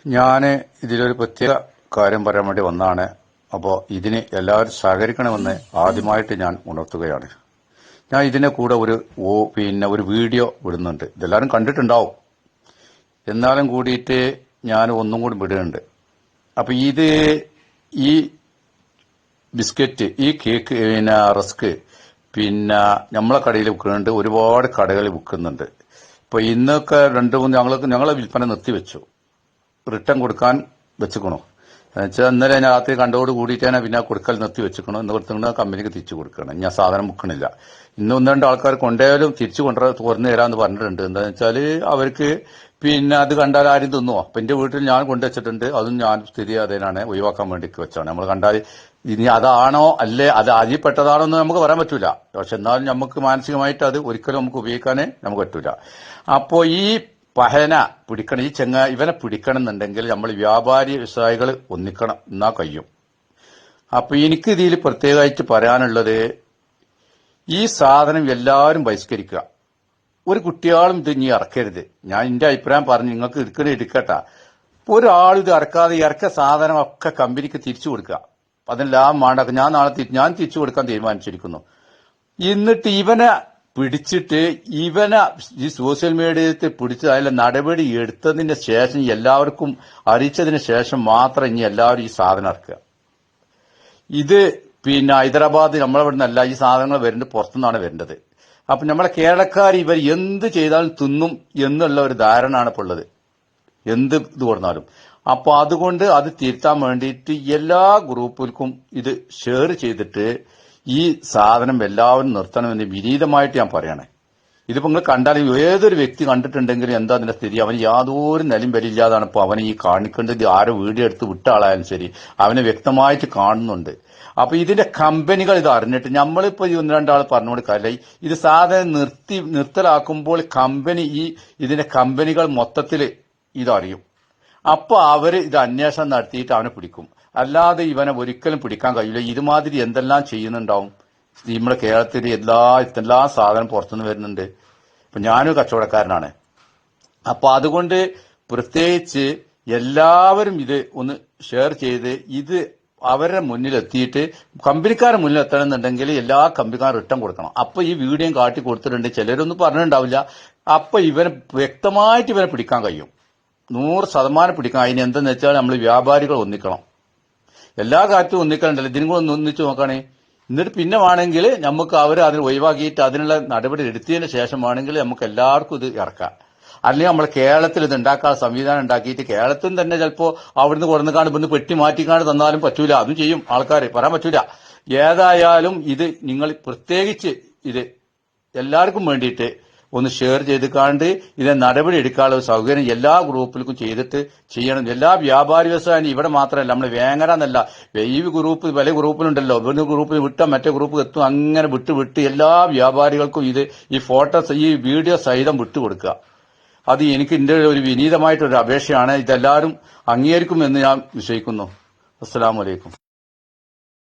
ഞാൻ ഇതിലൊരു പ്രത്യേക കാര്യം പറയാൻ വേണ്ടി വന്നതാണ്. അപ്പോൾ ഇതിന് എല്ലാവരും സഹകരിക്കണമെന്ന് ആദ്യമായിട്ട് ഞാൻ ഉണർത്തുകയാണ്. ഞാൻ ഇതിന്റെ കൂടെ ഒരു വീഡിയോ വിടുന്നുണ്ട്. ഇതെല്ലാവരും കണ്ടിട്ടുണ്ടാവും. എന്നാലും കൂടിയിട്ട് ഞാൻ ഒന്നും കൂടി വിടുന്നുണ്ട്. അപ്പൊ ഈ ബിസ്ക്കറ്റ്, ഈ കേക്ക്, റസ്ക് നമ്മളെ കടയിൽ വിൽക്കുന്നുണ്ട്. ഒരുപാട് കടകൾ വിൽക്കുന്നുണ്ട്. ഇപ്പൊ ഇന്നൊക്കെ ഞങ്ങളെ വിൽപ്പന നിർത്തിവെച്ചു. റിട്ടേൺ കൊടുക്കാൻ വെച്ചുക്കണോ എന്നുവെച്ചാൽ ഇന്നലെ രാത്രി കണ്ടോട് കൂടിയിട്ടാണ് പിന്നെ കൊടുക്കൽ നിർത്തി വെച്ചുക്കണോ. ഇന്ന് കൊടുത്തിട്ട് കമ്പനിക്ക് തിരിച്ചു കൊടുക്കണം. ഞാൻ സാധനം വിൽക്കണില്ല. ഇന്ന് ഒന്ന് രണ്ട് ആൾക്കാർ കൊണ്ടുപോയാലും തിരിച്ചു തുറന്നു തരാമെന്ന് പറഞ്ഞിട്ടുണ്ട്. എന്താണെന്ന് വെച്ചാല് അവർക്ക് അത് കണ്ടാൽ ആരും തിന്നോ. അപ്പൊ എന്റെ വീട്ടിൽ ഞാൻ കൊണ്ടുവച്ചിട്ടുണ്ട്. അതും ഞാൻ സ്ഥിതി അതിനാണ് ഒഴിവാക്കാൻ വേണ്ടി വെച്ചാണ്. നമ്മൾ കണ്ടാൽ ഇനി അതാണോ അല്ലേ അത് അതിൽപ്പെട്ടതാണോ എന്ന് നമുക്ക് പറയാൻ പറ്റൂല. പക്ഷെ എന്നാലും നമുക്ക് മാനസികമായിട്ട് അത് ഒരിക്കലും നമുക്ക് ഉപയോഗിക്കാനേ നമുക്ക് പറ്റൂല. അപ്പോ ഈ പഹന പിടിക്കണം, ഇവനെ പിടിക്കണം എന്നുണ്ടെങ്കിൽ നമ്മൾ വ്യാപാരി വ്യവസായികൾ ഒന്നിക്കണം, എന്നാ കഴിയും. അപ്പൊ എനിക്ക് ഇതിൽ പ്രത്യേകമായിട്ട് പറയാനുള്ളത്, ഈ സാധനം എല്ലാവരും ബഹിഷ്കരിക്കുക. ഒരു കുട്ടികളും ഇത് ഇനി ഇറക്കരുത്. ഞാൻ എന്റെ അഭിപ്രായം പറഞ്ഞു, നിങ്ങൾക്ക് എടുക്കട്ടെ. ഒരാൾ ഇത് ഇറക്ക സാധനം ഒക്കെ കമ്പനിക്ക് തിരിച്ചു കൊടുക്കുക. അതിന് ലാഭം വേണ്ട. ഞാൻ തിരിച്ചു കൊടുക്കാൻ തീരുമാനിച്ചിരിക്കുന്നു. എന്നിട്ട് ഇവനെ പിടിച്ചിട്ട് ഈ സോഷ്യൽ മീഡിയത്തിൽ പിടിച്ച് അതിലെ നടപടി എടുത്തതിന് ശേഷം എല്ലാവർക്കും അറിയിച്ചതിന് ശേഷം മാത്രം ഇനി എല്ലാവരും ഈ സാധനം ഇറക്കുക. ഇത് ഹൈദരാബാദ് നമ്മളിവിടെ നിന്നല്ല ഈ സാധനങ്ങൾ വരുന്നത്, പുറത്തുനിന്നാണ് വരേണ്ടത്. അപ്പൊ നമ്മളെ കേരളക്കാർ ഇവർ എന്ത് ചെയ്താലും തിന്നും എന്നുള്ള ഒരു ധാരണയാണ് ഇപ്പോൾ ഉള്ളത്. എന്ത് ഇത് കൊടുത്താലും. അപ്പൊ അതുകൊണ്ട് അത് തിരുത്താൻ വേണ്ടിയിട്ട് എല്ലാ ഗ്രൂപ്പുകൾക്കും ഇത് ഷെയർ ചെയ്തിട്ട് ഈ സാധനം എല്ലാവരും നിർത്തണമെന്ന് വിനീതമായിട്ട് ഞാൻ പറയണേ. ഇതിപ്പോ നിങ്ങൾ കണ്ടാലും ഏതൊരു വ്യക്തി കണ്ടിട്ടുണ്ടെങ്കിലും എന്താ അതിന്റെ സ്ഥിതി, അവന് യാതൊരു നിലയും വരില്ലാതാണ് ഇപ്പൊ അവനെ ഈ കാണിക്കേണ്ടത്. ആരോ വീഡിയോ എടുത്ത് വിട്ട ആളായാലും ശരി, അവനെ വ്യക്തമായിട്ട് കാണുന്നുണ്ട്. അപ്പൊ ഇതിന്റെ കമ്പനികൾ ഇത് അറിഞ്ഞിട്ട് നമ്മളിപ്പോ ഒന്ന് രണ്ടാൾ പറഞ്ഞുകൊണ്ട് കാര്യമില്ല. ഇത് സാധനം നിർത്തലാക്കുമ്പോൾ ഇതിന്റെ കമ്പനികൾ മൊത്തത്തിൽ ഇതറിയും. അപ്പൊ അവര് ഇത് അന്വേഷണം നടത്തിയിട്ട് അവനെ പിടിക്കും. അല്ലാതെ ഇവനെ ഒരിക്കലും പിടിക്കാൻ കഴിയില്ല. ഇതുമാതിരി എന്തെല്ലാം ചെയ്യുന്നുണ്ടാവും. നമ്മുടെ കേരളത്തിൽ എല്ലാ സാധനം പുറത്തുനിന്ന് വരുന്നുണ്ട്. ഇപ്പൊ ഞാനൊരു കച്ചവടക്കാരനാണ്. അപ്പൊ അതുകൊണ്ട് പ്രത്യേകിച്ച് എല്ലാവരും ഇത് ഒന്ന് ഷെയർ ചെയ്ത് ഇത് അവരുടെ മുന്നിലെത്തിയിട്ട് കമ്പനിക്കാരുടെ മുന്നിൽ എത്തണമെന്നുണ്ടെങ്കിൽ എല്ലാ കമ്പനിക്കാരും റിട്ടേൺ കൊടുക്കണം. അപ്പൊ ഈ വീഡിയോ കാട്ടി കൊടുത്തിട്ടുണ്ട്. ചിലരൊന്നും പറഞ്ഞിട്ടുണ്ടാവില്ല. അപ്പൊ വ്യക്തമായിട്ട് ഇവനെ പിടിക്കാൻ കഴിയും. 100% പിടിക്കാം. അതിന് എന്തെന്ന് വെച്ചാൽ നമ്മൾ വ്യാപാരികൾ ഒന്നിക്കണം. എല്ലാ കാര്യത്തിലും ഒന്നിക്കലുണ്ടല്ലോ. ഇതിനും കൂടെ ഒന്ന് ഒന്നിച്ച് നോക്കണേ. എന്നിട്ട് പിന്നെ വേണമെങ്കിൽ നമുക്ക് അതിന് ഒഴിവാക്കിയിട്ട് അതിനുള്ള നടപടി എടുത്തതിന് ശേഷം വേണമെങ്കിൽ നമുക്ക് എല്ലാവർക്കും ഇത് ഇറക്കാം. അല്ലെങ്കിൽ നമ്മൾ കേരളത്തിൽ ഇത് ഉണ്ടാക്കാൻ സംവിധാനം ഉണ്ടാക്കിയിട്ട് കേരളത്തിൽ തന്നെ ചിലപ്പോൾ അവിടുന്ന് കൊടുക്കാണ്ട് ഇവിടുന്ന് പെട്ടി മാറ്റിക്കാണ്ട് തന്നാലും പറ്റൂല. അതും ചെയ്യും ആൾക്കാർ, പറയാൻ പറ്റൂല. ഏതായാലും ഇത് നിങ്ങൾ പ്രത്യേകിച്ച് ഇത് എല്ലാവർക്കും വേണ്ടിയിട്ട് ഒന്ന് ഷെയർ ചെയ്തിക്കാണ്ട് ഇതിനെ നടപടി എടുക്കാനുള്ള സൗകര്യം എല്ലാ ഗ്രൂപ്പിലും ചെയ്തിട്ട് ചെയ്യണം. എല്ലാ വ്യാപാരി വ്യവസായം ഇവിടെ മാത്രമല്ല, നമ്മൾ വേങ്ങര എന്നല്ല, ഈ ഗ്രൂപ്പ് പല ഗ്രൂപ്പിലുണ്ടല്ലോ. ഒരു ഗ്രൂപ്പിൽ വിട്ട മറ്റേ ഗ്രൂപ്പ് എത്തും. അങ്ങനെ വിട്ട് എല്ലാ വ്യാപാരികൾക്കും ഈ ഫോട്ടോസ് ഈ വീഡിയോ സഹിതം വിട്ടുകൊടുക്കുക. അത് എനിക്ക് എന്റെ ഒരു വിനീതമായിട്ടൊരു അപേക്ഷയാണ്. ഇതെല്ലാവരും അംഗീകരിക്കുമെന്ന് ഞാൻ വിശ്വസിക്കുന്നു. അസ്സലാമു അലൈക്കും.